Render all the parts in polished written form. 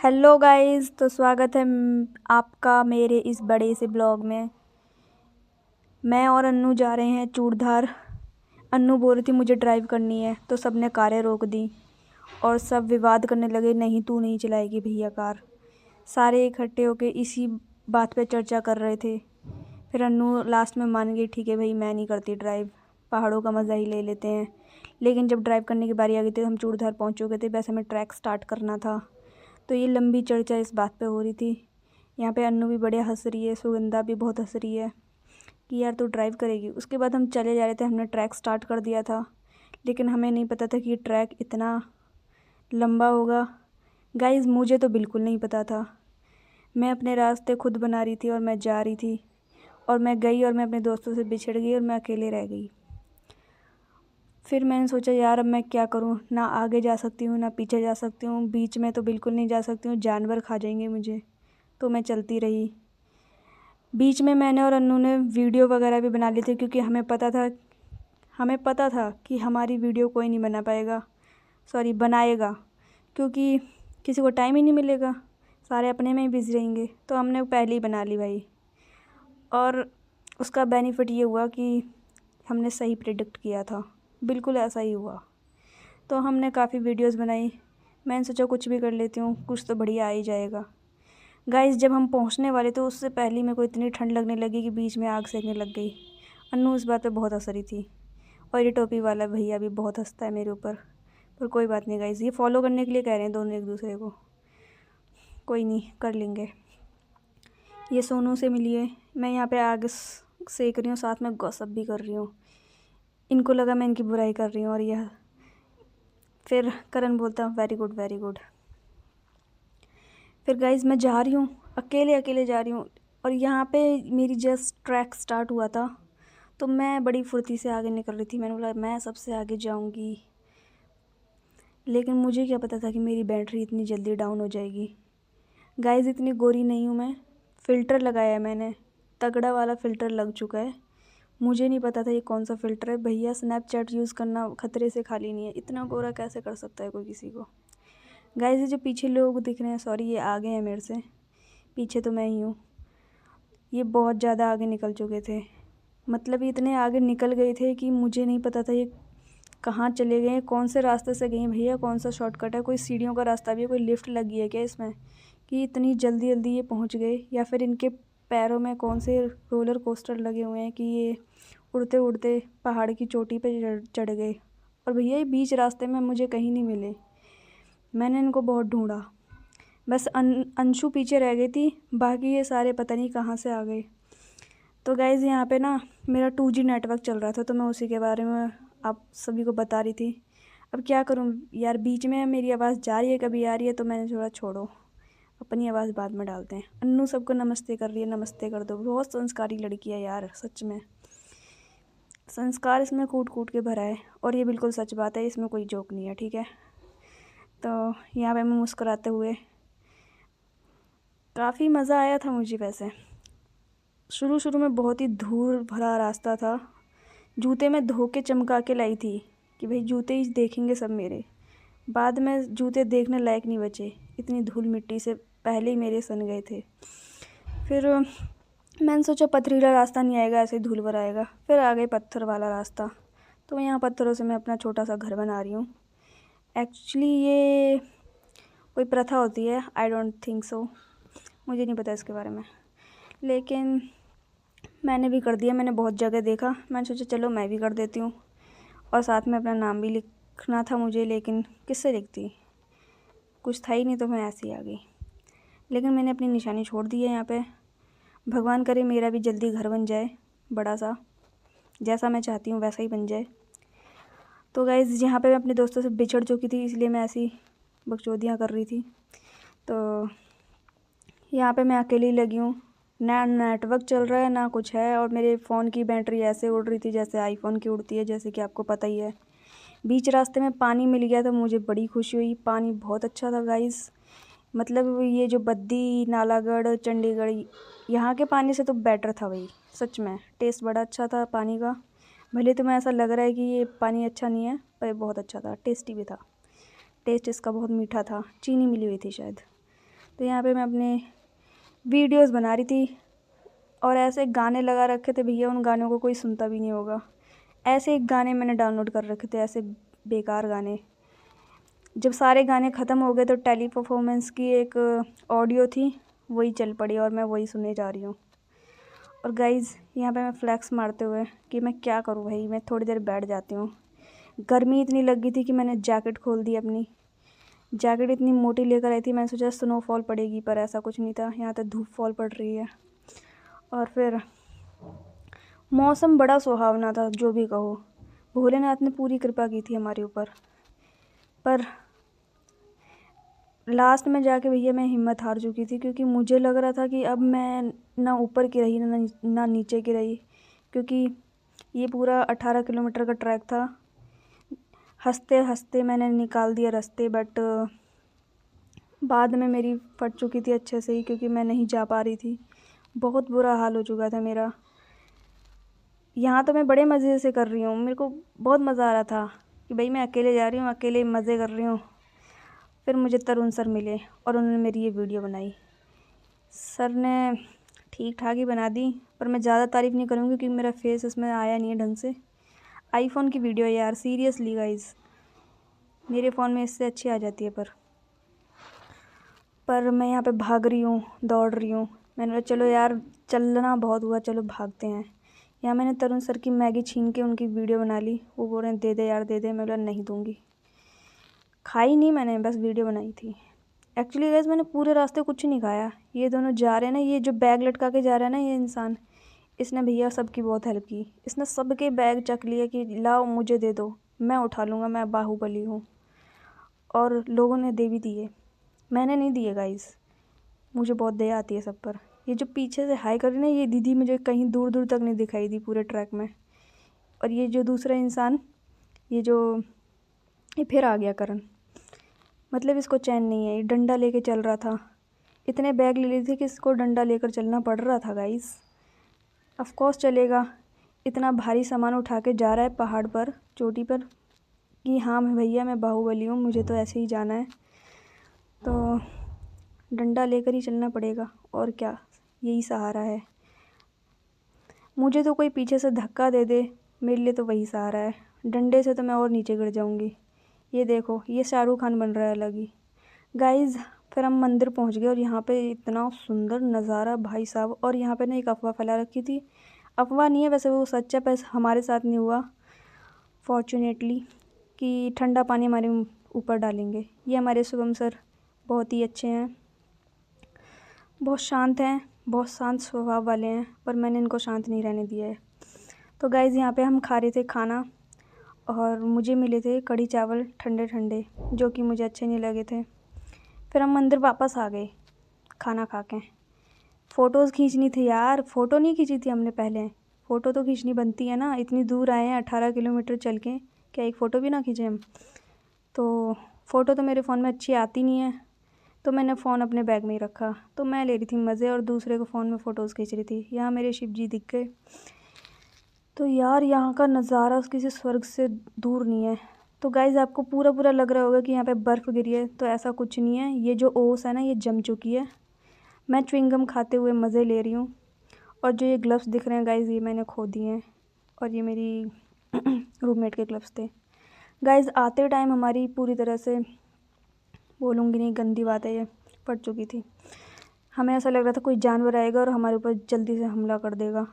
Hello guys, तो स्वागत है आपका मेरे इस बड़े से ब्लॉग में। मैं और अन्नू जा रहे हैं चूड़धार। अन्नू बोल रही थी मुझे ड्राइव करनी है, तो सब ने कारें रोक दी और सब विवाद करने लगे, नहीं तू नहीं चलाएगी भैया कार। सारे इकट्ठे होके इसी बात पे चर्चा कर रहे थे। फिर अन्नू लास्ट में मान गई, ठीक है भाई मैं नहीं करती ड्राइव, पहाड़ों का मज़ा ही ले लेते हैं। लेकिन जब ड्राइव करने की बारी आ गई थी, हम चूड़धार पहुँच चुके थे, वैसे हमें ट्रैक स्टार्ट करना था। तो ये लंबी चर्चा इस बात पे हो रही थी। यहाँ पे अन्नू भी बढ़िया हंस रही है, सुगंधा भी बहुत हंस रही है कि यार तू ड्राइव करेगी। उसके बाद हम चले जा रहे थे, हमने ट्रैक स्टार्ट कर दिया था, लेकिन हमें नहीं पता था कि ये ट्रैक इतना लंबा होगा। गाइस मुझे तो बिल्कुल नहीं पता था। मैं अपने रास्ते खुद बना रही थी और मैं जा रही थी, और मैं गई और मैं अपने दोस्तों से बिछड़ गई और मैं अकेले रह गई। फिर मैंने सोचा यार अब मैं क्या करूं, ना आगे जा सकती हूं ना पीछे जा सकती हूं, बीच में तो बिल्कुल नहीं जा सकती हूं, जानवर खा जाएंगे मुझे। तो मैं चलती रही। बीच में मैंने और अन्नू ने वीडियो वगैरह भी बना ली थी, क्योंकि हमें पता था कि हमारी वीडियो कोई नहीं बना पाएगा, सॉरी बनाएगा, क्योंकि किसी को टाइम ही नहीं मिलेगा, सारे अपने में ही बिजी रहेंगे। तो हमने पहले ही बना ली भाई, और उसका बेनिफिट ये हुआ कि हमने सही प्रेडिक्ट किया था, बिल्कुल ऐसा ही हुआ। तो हमने काफ़ी वीडियोस बनाई। मैंने सोचा कुछ भी कर लेती हूँ, कुछ तो बढ़िया आ ही जाएगा। गाइस जब हम पहुँचने वाले थे, उससे पहले ही मेरे को इतनी ठंड लगने लगी कि बीच में आग सेकने लग गई। अन्नू इस बात पे बहुत हंस रही थी, और ये टोपी वाला भैया भी बहुत हंसता है मेरे ऊपर। पर कोई बात नहीं गाइस, ये फॉलो करने के लिए कह रहे हैं दोनों एक दूसरे को, कोई नहीं कर लेंगे। ये सोनू से मिली है। मैं यहाँ पे आग सेक रही हूँ, साथ में गॉसिप भी कर रही हूँ। इनको लगा मैं इनकी बुराई कर रही हूँ, और यह फिर करण बोलता वेरी गुड वेरी गुड। फिर गाइज मैं जा रही हूँ, अकेले अकेले जा रही हूँ, और यहाँ पे मेरी जस्ट ट्रैक स्टार्ट हुआ था, तो मैं बड़ी फुर्ती से आगे निकल रही थी। मैंने बोला मैं सबसे आगे जाऊँगी, लेकिन मुझे क्या पता था कि मेरी बैटरी इतनी जल्दी डाउन हो जाएगी। गाइज इतनी गोरी नहीं हूँ मैं, फ़िल्टर लगाया है मैंने, तगड़ा वाला फ़िल्टर लग चुका है। मुझे नहीं पता था ये कौन सा फ़िल्टर है। भैया स्नैपचैट यूज़ करना खतरे से खाली नहीं है, इतना गोरा कैसे कर सकता है कोई किसी को। गाइस ये जो पीछे लोग दिख रहे हैं, सॉरी ये आगे हैं मेरे से, पीछे तो मैं ही हूँ। ये बहुत ज़्यादा आगे निकल चुके थे, मतलब इतने आगे निकल गए थे कि मुझे नहीं पता था ये कहाँ चले गए, कौन से रास्ते से गए भैया, कौन सा शॉर्टकट है, कोई सीढ़ियों का रास्ता भी है, कोई लिफ्ट लगी है क्या इसमें कि इतनी जल्दी जल्दी ये पहुँच गए, या फिर इनके पैरों में कौन से रोलर कोस्टर लगे हुए हैं कि ये उड़ते उड़ते पहाड़ की चोटी पे चढ़ गए। और भैया ये बीच रास्ते में मुझे कहीं नहीं मिले, मैंने इनको बहुत ढूंढा, बस अंशु पीछे रह गई थी, बाकी ये सारे पता नहीं कहाँ से आ गए। तो गाइज़ यहाँ पे ना मेरा 2G नेटवर्क चल रहा था, तो मैं उसी के बारे में आप सभी को बता रही थी। अब क्या करूँ यार, बीच में मेरी आवाज़ जा रही है कभी आ रही है, तो मैंने थोड़ा छोड़ो, अपनी आवाज़ बाद में डालते हैं। अन्नू सबको नमस्ते कर रही है, नमस्ते कर दो, बहुत संस्कारी लड़की है यार, सच में संस्कार इसमें कूट कूट के भरा है, और ये बिल्कुल सच बात है, इसमें कोई जोक नहीं है, ठीक है। तो यहाँ पे मैं मुस्कुराते हुए, काफ़ी मज़ा आया था मुझे। वैसे शुरू में बहुत ही धूल भरा रास्ता था, जूते में धो के चमका के लाई थी कि भाई जूते ही देखेंगे सब मेरे, बाद में जूते देखने लायक नहीं बचे, इतनी धूल मिट्टी से पहले ही मेरे सन गए थे। फिर मैंने सोचा पथरीला रास्ता नहीं आएगा, ऐसे धूल भरा आएगा, फिर आ गए पत्थर वाला रास्ता। तो यहाँ पत्थरों से मैं अपना छोटा सा घर बना रही हूँ। एक्चुअली ये कोई प्रथा होती है, आई डोंट थिंक सो, मुझे नहीं पता इसके बारे में, लेकिन मैंने भी कर दिया। मैंने बहुत जगह देखा, मैंने सोचा चलो मैं भी कर देती हूँ, और साथ में अपना नाम भी लिखना था मुझे, लेकिन किससे लिखती, कुछ था ही नहीं, तो मैं ऐसे ही आ गई। लेकिन मैंने अपनी निशानी छोड़ दी है यहाँ पे। भगवान करे मेरा भी जल्दी घर बन जाए, बड़ा सा, जैसा मैं चाहती हूँ वैसा ही बन जाए। तो गाइज़ यहाँ पे मैं अपने दोस्तों से बिछड़ चुकी थी, इसलिए मैं ऐसी बकचोदियाँ कर रही थी। तो यहाँ पे मैं अकेली लगी हूँ, ना नेटवर्क चल रहा है ना कुछ है, और मेरे फ़ोन की बैटरी ऐसे उड़ रही थी जैसे आईफोन की उड़ती है, जैसे कि आपको पता ही है। बीच रास्ते में पानी मिल गया तो मुझे बड़ी खुशी हुई, पानी बहुत अच्छा था गाइज़, मतलब ये जो बद्दी, नालागढ़, चंडीगढ़, यहाँ के पानी से तो बेटर था भाई, सच में टेस्ट बड़ा अच्छा था पानी का। भले तुम्हें ऐसा लग रहा है कि ये पानी अच्छा नहीं है, पर बहुत अच्छा था, टेस्टी भी था। टेस्ट इसका बहुत मीठा था, चीनी मिली हुई थी शायद। तो यहाँ पे मैं अपने वीडियोस बना रही थी और ऐसे गाने लगा रखे थे भैया, उन गानों को कोई सुनता भी नहीं होगा। ऐसे एक गाने मैंने डाउनलोड कर रखे थे, ऐसे बेकार गाने। जब सारे गाने ख़त्म हो गए तो टेली परफॉर्मेंस की एक ऑडियो थी, वही चल पड़ी और मैं वही सुनने जा रही हूँ। और गाइज़ यहाँ पे मैं फ्लैक्स मारते हुए कि मैं क्या करूँ भाई, मैं थोड़ी देर बैठ जाती हूँ। गर्मी इतनी लग गई थी कि मैंने जैकेट खोल दी अपनी। जैकेट इतनी मोटी लेकर आई थी, मैंने सोचा स्नोफॉल पड़ेगी, पर ऐसा कुछ नहीं था। यहाँ तक धूप फॉल पड़ रही है और फिर मौसम बड़ा सुहावना था, जो भी कहो। भोलेनाथ ने पूरी कृपा की थी हमारे ऊपर। पर लास्ट में जाके भैया मैं हिम्मत हार चुकी थी, क्योंकि मुझे लग रहा था कि अब मैं ना ऊपर की रही ना नीचे की रही, क्योंकि ये पूरा 18 किलोमीटर का ट्रैक था। हंसते हंसते मैंने निकाल दिया रास्ते, बट बाद में मेरी फट चुकी थी अच्छे से ही, क्योंकि मैं नहीं जा पा रही थी। बहुत बुरा हाल हो चुका था मेरा। यहाँ तो मैं बड़े मज़े से कर रही हूँ, मेरे को बहुत मज़ा आ रहा था कि भाई मैं अकेले जा रही हूँ, अकेले मज़े कर रही हूँ। फिर मुझे तरुण सर मिले और उन्होंने मेरी ये वीडियो बनाई। सर ने ठीक ठाक ही बना दी, पर मैं ज़्यादा तारीफ़ नहीं करूँगी क्योंकि मेरा फेस इसमें आया नहीं है ढंग से। आईफोन की वीडियो है यार, सीरियसली गाइज़, मेरे फ़ोन में इससे अच्छी आ जाती है। पर मैं यहाँ पे भाग रही हूँ, दौड़ रही हूँ। मैंने बोला चलो यार, चलना बहुत हुआ, चलो भागते हैं। यहाँ मैंने तरुण सर की मैगी छीन के उनकी वीडियो बना ली। वो बोल रहे हैं दे दे यार दे दे। मैं बोला नहीं दूँगी। खाई नहीं मैंने, बस वीडियो बनाई थी। एक्चुअली गाइस मैंने पूरे रास्ते कुछ नहीं खाया। ये दोनों जा रहे हैं ना, ये जो बैग लटका के जा रहा है ना ये इंसान, इसने भैया सबकी बहुत हेल्प की। इसने सबके बैग चक लिए कि लाओ मुझे दे दो, मैं उठा लूँगा, मैं बाहुबली हूँ। और लोगों ने दे भी दिए, मैंने नहीं दिए गाइस। मुझे बहुत दया आती है सब पर। ये जो पीछे से हाई कर रही ना, ये दीदी मुझे कहीं दूर दूर तक नहीं दिखाई दी पूरे ट्रैक में। और ये जो दूसरा इंसान, ये फिर आ गया करण, मतलब इसको चैन नहीं है। ये डंडा लेके चल रहा था, इतने बैग ले लिए थे कि इसको डंडा लेकर चलना पड़ रहा था गाइस। ऑफ कोर्स चलेगा, इतना भारी सामान उठा के जा रहा है पहाड़ पर, चोटी पर, कि हाँ मैं भैया मैं बाहुबली हूँ, मुझे तो ऐसे ही जाना है। तो डंडा लेकर ही चलना पड़ेगा, और क्या, यही सहारा है। मुझे तो कोई पीछे से धक्का दे दे, मेरे लिए तो वही सहारा है। डंडे से तो मैं और नीचे गिर जाऊंगी। ये देखो, ये शाहरुख खान बन रहा है अलग ही। गाइज़ फिर हम मंदिर पहुंच गए और यहाँ पे इतना सुंदर नज़ारा भाई साहब। और यहाँ पे ना एक अफवाह फैला रखी थी, अफवाह नहीं है वैसे, वो सच है, पर हमारे साथ नहीं हुआ फॉर्चुनेटली, कि ठंडा पानी हमारे ऊपर डालेंगे। ये हमारे शुभम सर बहुत ही अच्छे हैं, बहुत शांत हैं, बहुत शांत स्वभाव वाले हैं, पर मैंने इनको शांत नहीं रहने दिया है। तो गाइज़ यहाँ पे हम खा रहे थे खाना, और मुझे मिले थे कढ़ी चावल ठंडे ठंडे, जो कि मुझे अच्छे नहीं लगे थे। फिर हम मंदिर वापस आ गए खाना खा के। फ़ोटोज़ खींचनी थी यार, फ़ोटो नहीं खींची थी हमने पहले। फ़ोटो तो खींचनी बनती है ना, इतनी दूर आए हैं 18 किलोमीटर चल के, क्या एक फ़ोटो भी ना खींचे हम? तो फ़ोटो तो मेरे फ़ोन में अच्छी आती नहीं है, तो मैंने फ़ोन अपने बैग में ही रखा। तो मैं ले रही थी मज़े और दूसरे को फ़ोन में फ़ोटोज़ खींच रही थी। यहाँ मेरे शिव जी दिख गए। तो यार यहाँ का नज़ारा किसी स्वर्ग से दूर नहीं है। तो गाइज़ आपको पूरा पूरा लग रहा होगा कि यहाँ पे बर्फ़ गिरी है, तो ऐसा कुछ नहीं है। ये जो ओस है ना, ये जम चुकी है। मैं च्युइंगम खाते हुए मज़े ले रही हूँ। और जो ये ग्लव्स दिख रहे हैं गाइज़, ये मैंने खो दिए हैं, और ये मेरी रूममेट के ग्लव्स थे। गाइज़ आते टाइम हमारी पूरी तरह से, बोलूँगी नहीं, गंदी बात है ये, फट चुकी थी। हमें ऐसा लग रहा था कोई जानवर आएगा और हमारे ऊपर जल्दी से हमला कर देगा,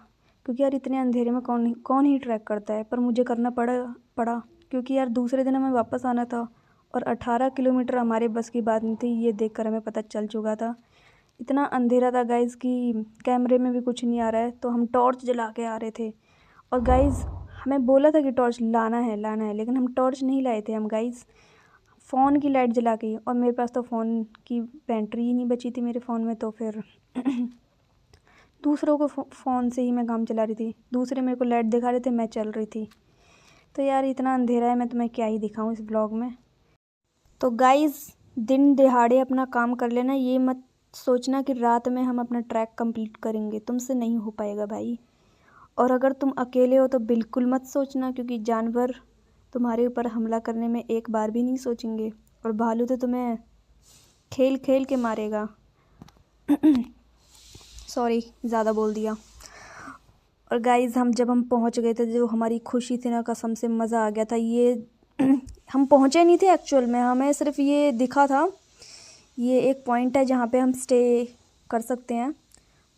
क्योंकि यार इतने अंधेरे में कौन ही ट्रैक करता है। पर मुझे करना पड़ा क्योंकि यार दूसरे दिन हमें वापस आना था, और 18 किलोमीटर हमारे बस की बात नहीं थी। ये देखकर हमें पता चल चुका था। इतना अंधेरा था गाइज़ कि कैमरे में भी कुछ नहीं आ रहा है, तो हम टॉर्च जला के आ रहे थे। और गाइज़ हमें बोला था कि टॉर्च लाना है, लेकिन हम टॉर्च नहीं लाए थे हम गाइज़, फ़ोन की लाइट जला के। और मेरे पास तो फ़ोन की बैटरी ही नहीं बची थी मेरे फ़ोन में, तो फिर दूसरों को फ़ोन से ही मैं काम चला रही थी। दूसरे मेरे को लाइट दिखा रहे थे, मैं चल रही थी। तो यार इतना अंधेरा है, मैं तुम्हें क्या ही दिखाऊं इस ब्लॉग में। तो गाइज़ दिन दिहाड़े अपना काम कर लेना, ये मत सोचना कि रात में हम अपना ट्रैक कंप्लीट करेंगे, तुमसे नहीं हो पाएगा भाई। और अगर तुम अकेले हो तो बिल्कुल मत सोचना, क्योंकि जानवर तुम्हारे ऊपर हमला करने में एक बार भी नहीं सोचेंगे, और भालू तो तुम्हें खेल खेल के मारेगा। सॉरी, ज़्यादा बोल दिया। और गाइज़ जब हम पहुंच गए थे, जो हमारी खुशी थी ना, कसम से मज़ा आ गया था। ये हम पहुंचे नहीं थे एक्चुअल में, हमें सिर्फ ये दिखा था, ये एक पॉइंट है जहाँ पे हम स्टे कर सकते हैं,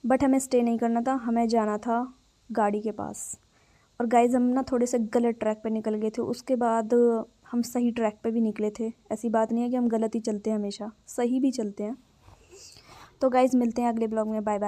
बट हमें स्टे नहीं करना था, हमें जाना था गाड़ी के पास। और गाइज़ हम ना थोड़े से गलत ट्रैक पे निकल गए थे, उसके बाद हम सही ट्रैक पे भी निकले थे। ऐसी बात नहीं है कि हम गलत ही चलते हैं, हमेशा सही भी चलते हैं। तो गाइज़ मिलते हैं अगले ब्लॉग में, बाय बाय।